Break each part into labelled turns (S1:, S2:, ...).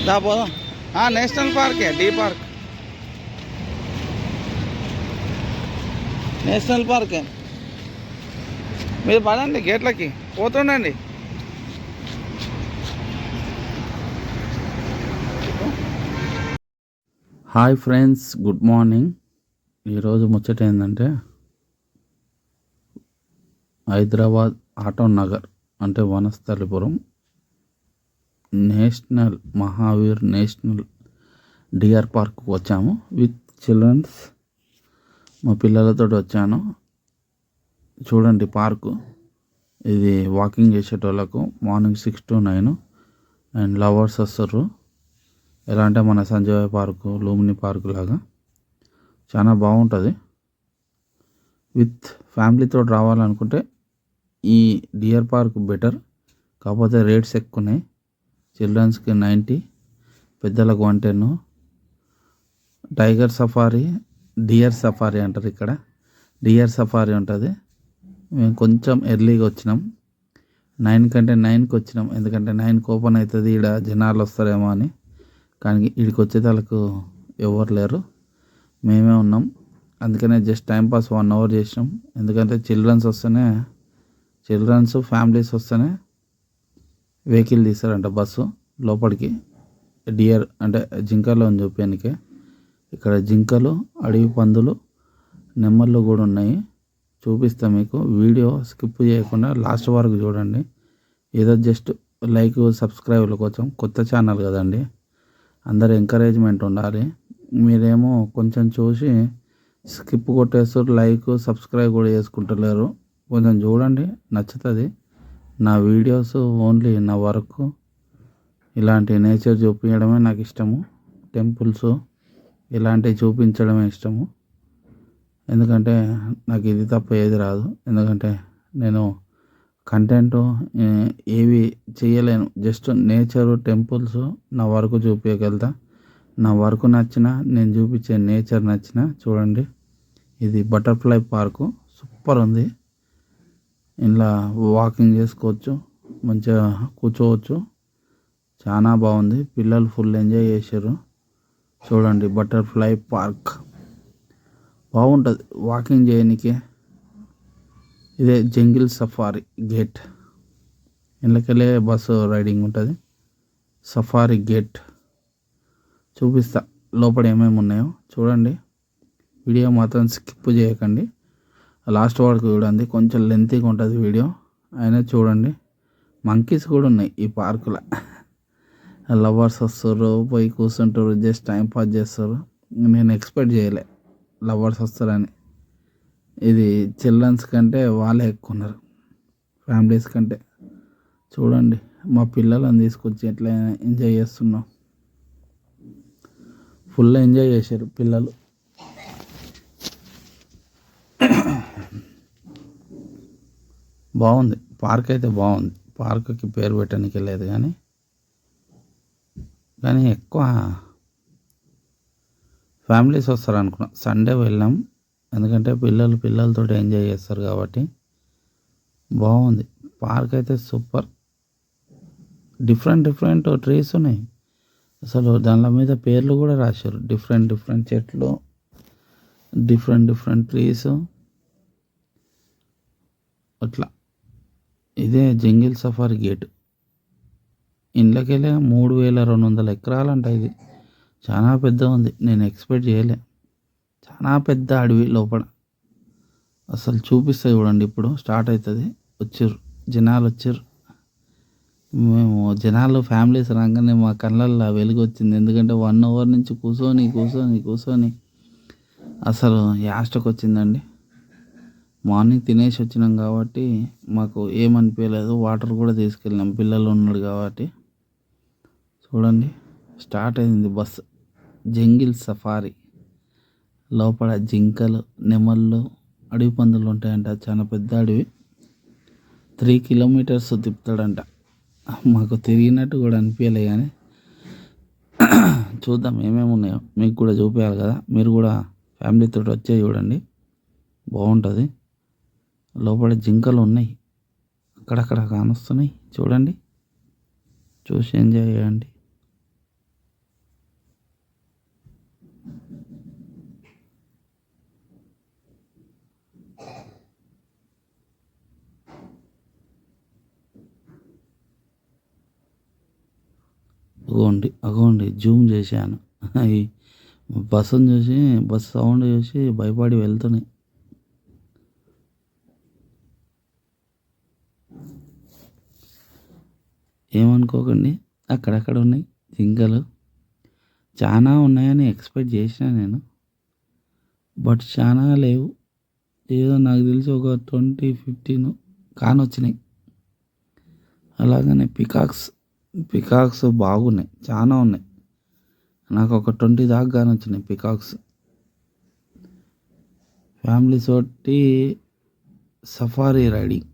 S1: దా పోదాం. నేషనల్ పార్కే, deer park, national పార్కే. మీరు పడండి గేట్లకి, పోతుండండి. Hi friends, good morning. ఈరోజు ముచ్చట ఏంటంటే, హైదరాబాద్ ఆటో నగర్ అంటే Vanasthalipuram national Mahavir national deer పార్క్కి వచ్చాము విత్ చిల్డ్రన్స్. మా పిల్లలతో వచ్చాను. చూడండి పార్కు. ఇది వాకింగ్ చేసేటోళ్ళకు మార్నింగ్ 6 to 9 అండ్ లవర్స్ వస్తారు. ఎలా అంటే మన సంజయ్ పార్కు, లూమిని పార్కు లాగా చాలా బాగుంటుంది. విత్ ఫ్యామిలీతో రావాలనుకుంటే ఈ డియర్ పార్క్ బెటర్. కాకపోతే రేట్స్ ఎక్కువ ఉన్నాయి. చిల్డ్రన్స్కి 90, పెద్దలకు 110. టైగర్ సఫారీ, డియర్ సఫారీ అంటారు ఇక్కడ. డియర్ సఫారీ ఉంటుంది. మేము కొంచెం ఎర్లీగా వచ్చినాం. 9 కంటే 9కి వచ్చినాం. ఎందుకంటే 9కి ఓపెన్ అవుతుంది. ఇక్కడ జనాలు వస్తారేమో అని. కానీ ఇక్కడికి వచ్చేదానికి ఎవరు లేరు, మేమే ఉన్నాం. అందుకనే జస్ట్ టైంపాస్ 1 hour చేసినాం. ఎందుకంటే చిల్డ్రన్స్ ఫ్యామిలీస్ వస్తేనే వెహికల్ తీస్తారంట, బస్సు లోపలికి. డియర్ అంటే జింకలు అని చూపించడానికి. ఇక్కడ జింకలు, అడవి పందులు, నెమ్మళ్ళు కూడా ఉన్నాయి. చూపిస్తాం మీకు. వీడియో స్కిప్ చేయకుండా లాస్ట్ వరకు చూడండి. ఏదో జస్ట్ లైక్ సబ్స్క్రైబ్ల కోసం, కొత్త ఛానల్ కదండి, అందరు ఎంకరేజ్మెంట్ ఉండాలి. మీరేమో కొంచెం చూసి స్కిప్ కొట్టేస్తారు, లైక్ సబ్స్క్రైబ్ కూడా చేసుకుంటలేరు. కొంచెం చూడండి, నచ్చుతుంది. నా వీడియోస్ ఓన్లీ నా వర్క్ ఇలాంటి నేచర్ చూపించడమే నాకు ఇష్టము. టెంపుల్స్ ఇలాంటివి చూపించడమే ఇష్టము. ఎందుకంటే నాకు ఇది తప్ప ఏది రాదు. ఎందుకంటే నేను కంటెంట్ ఏవి చేయలేను. జస్ట్ నేచరు, టెంపుల్స్ నా వర్క్ చూపించగలుగుతా. నా వర్క్ నచ్చినా, నేను చూపించే నేచర్ నచ్చినా. చూడండి, ఇది బటర్ఫ్లై పార్కు. సూపర్ ఉంది. ఇలా వాకింగ్ చేసుకోవచ్చు, మంచిగా కూర్చోవచ్చు. చాలా బాగుంది. పిల్లలు ఫుల్ ఎంజాయ్ చేశారు. చూడండి, బటర్ఫ్లై పార్క్ బాగుంటుంది వాకింగ్ చేయడానికి. ఇదే జంగిల్ సఫారీ గేట్. ఇళ్ళకెళ్ళే బస్సు రైడింగ్ ఉంటుంది. సఫారీ గేట్ చూపిస్తా లోపల ఏమేమి ఉన్నాయో. చూడండి, వీడియో మాత్రం స్కిప్ చేయకండి. లాస్ట్ వరకు చూడండి. కొంచెం లెంతీగా ఉంటుంది వీడియో, అయినా చూడండి. మంకీస్ కూడా ఉన్నాయి ఈ పార్కులో. లవర్స్ వస్తారు, పోయి కూర్చుంటారు, జస్ట్ టైం పాస్ చేస్తారు. నేను ఎక్స్పెక్ట్ చేయలే లవర్స్ వస్తారని. ఇది చిల్డ్రన్స్ కంటే వాళ్ళే ఎక్కువ ఉన్నారు, ఫ్యామిలీస్ కంటే. చూడండి, మా పిల్లలను తీసుకొచ్చి ఎట్లా ఎంజాయ్ చేస్తున్నాం. ఫుల్ ఎంజాయ్ చేశారు పిల్లలు. బాగుంది పార్క్ అయితే బాగుంది. పార్కుకి పేరు పెట్టడానికి లేదు, కానీ ఎక్కువ ఫ్యామిలీస్ వస్తారు అనుకున్నాం. సండే వెళ్ళాం, ఎందుకంటే పిల్లలతో ఎంజాయ్ చేస్తారు కాబట్టి. బాగుంది పార్క్ అయితే, సూపర్. డిఫరెంట్ ట్రీస్ ఉన్నాయి. అసలు దాని మీద పేర్లు కూడా రాశారు. డిఫరెంట్ చెట్లు, డిఫరెంట్ ట్రీస్ అట్లా. ఇదే జంగిల్ సఫారీ గేట్. ఇండ్లకెళ్ళే 3200 ఎకరాలంట. ఇది చాలా పెద్ద ఉంది. నేను ఎక్స్పెక్ట్ చేయలే. చాలా పెద్ద అడవి లోపల. అసలు చూపిస్తే చూడండి. ఇప్పుడు స్టార్ట్ అవుతుంది. జనాలు వచ్చారు. మేము జనాలు ఫ్యామిలీస్ రాగానే మా కళ్ళల్లో వెలుగు వచ్చింది. ఎందుకంటే 1 hour నుంచి కూర్చొని అసలు యాస్టకు వచ్చిందండి. మార్నింగ్ తినేసి వచ్చినాం కాబట్టి మాకు ఏమనిపించలేదు. వాటర్ కూడా తీసుకెళ్ళినాం, పిల్లలు ఉన్నాడు కాబట్టి. చూడండి, స్టార్ట్ అయింది బస్సు. జంగిల్ సఫారీ లోపల జింకలు, నెమళ్ళు, అడవి పందులు ఉంటాయంట. చాలా పెద్ద అడవి. 3 kilometers తిప్పుతాడంట. మాకు తిరిగినట్టు కూడా అనిపించలే. కానీ చూద్దాం ఏమేమి ఉన్నాయో, మీకు కూడా చూపించాలి కదా. మీరు కూడా ఫ్యామిలీతో వచ్చే చూడండి, బాగుంటుంది. లోపల జింకలు ఉన్నాయి. అక్కడక్కడ కానొస్తున్నాయి చూడండి, చూసి ఎంజాయ్ చేయండి. అగోండి జూమ్ చేశాను. ఈ బస్సును చూసి, బస్సు సౌండ్ చూసి భయపడి వెళ్తున్నాయి. ఏమనుకోకండి, అక్కడక్కడ ఉన్నాయి జింకలు. చాలా ఉన్నాయని ఎక్స్పెక్ట్ చేసిన నేను, బట్ చాలా లేవు. ఏదో నాకు తెలిసి ఒక 20-15 కానొచ్చినాయి. అలాగనే పికాక్స్ బాగున్నాయి, చాలా ఉన్నాయి. నాకు ఒక 20 దాకా కానొచ్చినాయి పికాక్స్. ఫ్యామిలీస్ తోటి సఫారీ రైడింగ్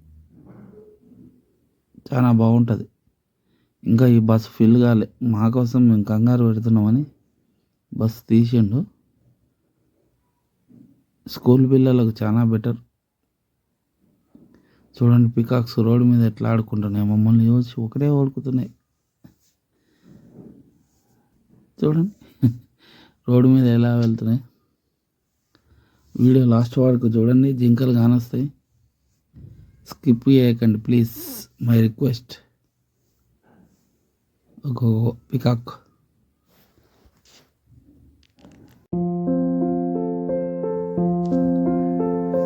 S1: చాలా బాగుంటుంది. ఇంకా ఈ బస్సు ఫిల్ కాలే, మా కోసం మేము కంగారు పెడుతున్నామని బస్సు తీసిండు. స్కూల్ పిల్లలకు చాలా బెటర్. చూడండి పికాక్స్ రోడ్డు మీద ఎట్లా ఆడుకుంటున్నాయి, మమ్మల్ని చూసి ఒకటే ఓడుకుతున్నాయి. చూడండి రోడ్డు మీద ఎలా వెళ్తున్నాయి. వీడియో లాస్ట్ వరకు చూడండి, జింకలు కానొస్తాయి. స్కిప్ చేయకండి ప్లీజ్, మై రిక్వెస్ట్. ఒక పికాక్.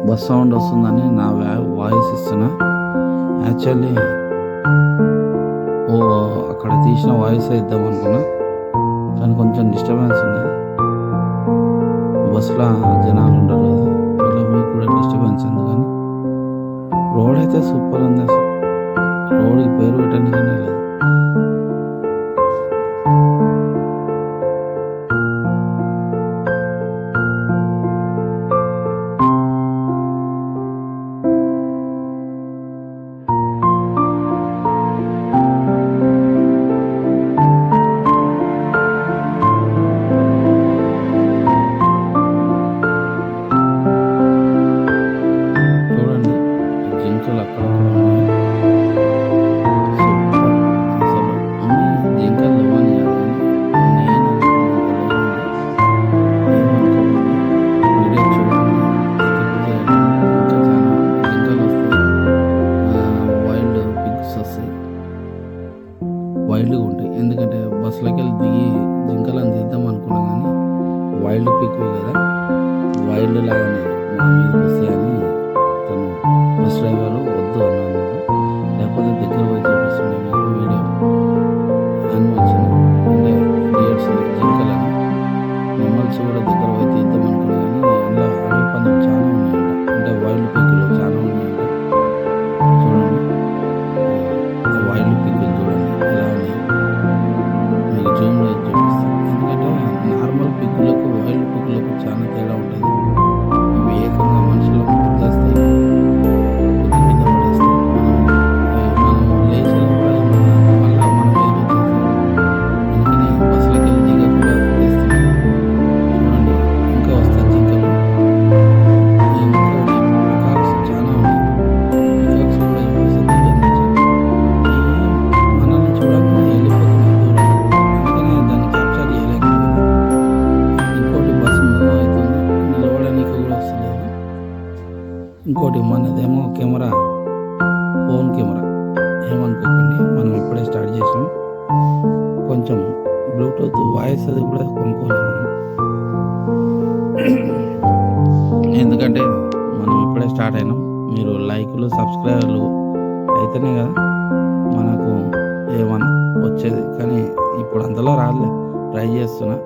S1: బస్ సౌండ్ వస్తుందని నా వాయిస్ ఇస్తున్నా. యాక్చువల్లీ అక్కడ తీసిన వాయిస్ ఇద్దాం అనుకున్నా, కానీ కొంచెం డిస్టర్బెన్స్ ఉంది. బస్సులో జనాలు ఉండరు కదా, అట్లా మీకు కూడా డిస్టర్బెన్స్ ఎందుకని. రోడ్ అయితే సూపర్ ఉంది అసలు, రోడ్కి పేరు పెట్టడానికనే లేదు. వైల్డ్గా ఉంటాయి, ఎందుకంటే బస్సులోకి వెళ్ళి దిగి జింకలను తీద్దాం అనుకున్నాం, కానీ వైల్డ్ పిక్ కదా, వైల్డ్ లాగానే మా మీదకి వస్తాయని తను బస్ డ్రైవరు వద్దు అన్నాను. లేకపోతే దగ్గర పోయి చూపిస్తుండే మీకు వీడియో అని వచ్చింది. అంటే డియర్స్ జింకలని మమ్మల్స్ కూడా దగ్గర పోయి తీద్దాం అనుకున్నాం, కానీ అందులో అడవి పందులు చాలా ఉన్నాయంట, అంటే వైల్డ్ పిక్లు చాలా ఉన్నాయంట. చూడండి వైల్డ్ పిక్లు చూడండి ఎలా ఉన్నాయి, మీకు జూమ్ చేసి చూపిస్తాను. ఎందుకంటే నార్మల్ పిక్కులకు వైల్డ్ పిక్కులకు చాలా తేడా ఉంటుంది. ఇవి ఏకంగా మనుషులకు గుర్తొస్తాయి, బుద్ధి మీద పడేస్తాయి. మనం లేచి మళ్ళీ మనం వెళ్ళిపోతాం. అందుకని బస్సులోకి వెళ్ళి దిగకుండా తీస్తున్నాం. చూడండి ఇంకా వస్తాయి జింకలు. ఇంకోటి పికాక్స్ చాలా ఉన్నాయి. పికాక్స్ కూడా చూపిస్తే దగ్గర నుంచి మనల్ని చూడకుండా వెళ్ళిపోతున్నాయి దూరం, అందుకని దాన్ని క్యాప్చర్ చేయలేకపోయింది. ఇంకోటి బస్సు మూవ్ అవుతుంది, నిలబడడానికి కూడా వస్తలేదు. ఇంకోటి మనదేమో కెమెరా, ఫోన్ కెమెరా, ఏమనుకోకండి, మనం ఇప్పుడే స్టార్ట్ చేసాం. కొంచెం బ్లూటూత్ వాయిస్ అది కూడా కొనుక్కోలేము మనం, ఎందుకంటే మనం ఇప్పుడే స్టార్ట్ అయినాం. మీరు లైక్లు సబ్స్క్రైబర్లు అయితేనే కదా మనకు ఏమన్నా వచ్చేది, కానీ ఇప్పుడు అంతలో రాలే. ట్రై చేస్తున్నా,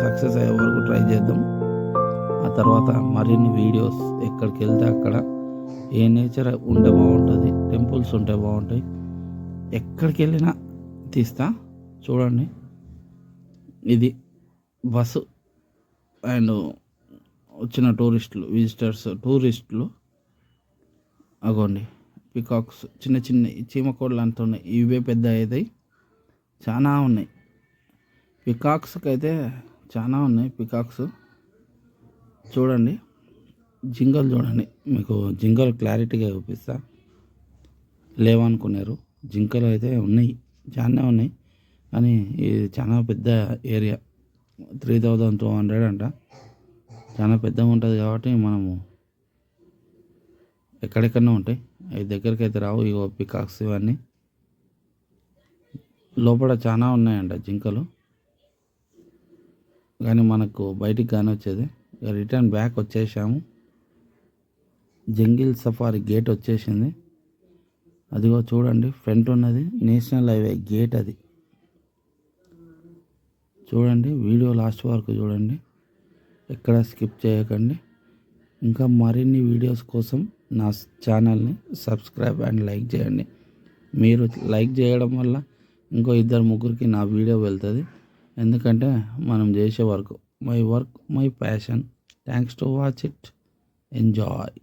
S1: సక్సెస్ అయ్యే వరకు ట్రై చేద్దాం. ఆ తర్వాత మరిన్ని వీడియోస్ ఎక్కడికి వెళ్తే అక్కడ ఏ నేచర్ ఉంటే బాగుంటుంది, టెంపుల్స్ ఉంటే బాగుంటాయి, ఎక్కడికి వెళ్ళినా తీస్తా. చూడండి ఇది బస్సు అండ్ వచ్చిన టూరిస్టులు అగోండి పికాక్స్ చిన్న చిన్న చీమకోళ్ళు అంత ఉన్నాయి, ఇవే పెద్ద అవుతాయి. చాలా ఉన్నాయి పికాక్స్కి అయితే, చాలా ఉన్నాయి పికాక్స్. చూడండి జింకలు చూడండి, మీకు జింకలు క్లారిటీగా చూపిస్తా. లేవనుకున్నారు. జింకలు అయితే ఉన్నాయి, చాలానే ఉన్నాయి, కానీ ఇది చాలా పెద్ద ఏరియా. 3200 అంట. చాలా పెద్దగా ఉంటుంది కాబట్టి మనము ఎక్కడెక్కడో ఉంటాయి, అవి దగ్గరికి అయితే రావు. ఇగో పికాక్స్ ఇవన్నీ లోపల చాలా ఉన్నాయంట జింకలు, కానీ మనకు బయటికి కానీ వచ్చేది. ఇక రిటర్న్ బ్యాక్ వచ్చేసాము. జంగిల్ సఫారీ గేట్ వచ్చేసింది. అదిగో చూడండి, ఫ్రంట్ ఉన్నది నేషనల్ హైవే గేట్. అది చూడండి, వీడియో లాస్ట్ వరకు చూడండి, ఎక్కడ స్కిప్ చేయకండి. ఇంకా మరిన్ని వీడియోస్ కోసం నా ఛానల్ని సబ్స్క్రైబ్ అండ్ లైక్ చేయండి. మీరు లైక్ చేయడం వల్ల ఇంకో 2-3కి నా వీడియో వెళ్తుంది. ఎందుకంటే మనం చేసే work, my work my passion. Thanks to watch it. Enjoy.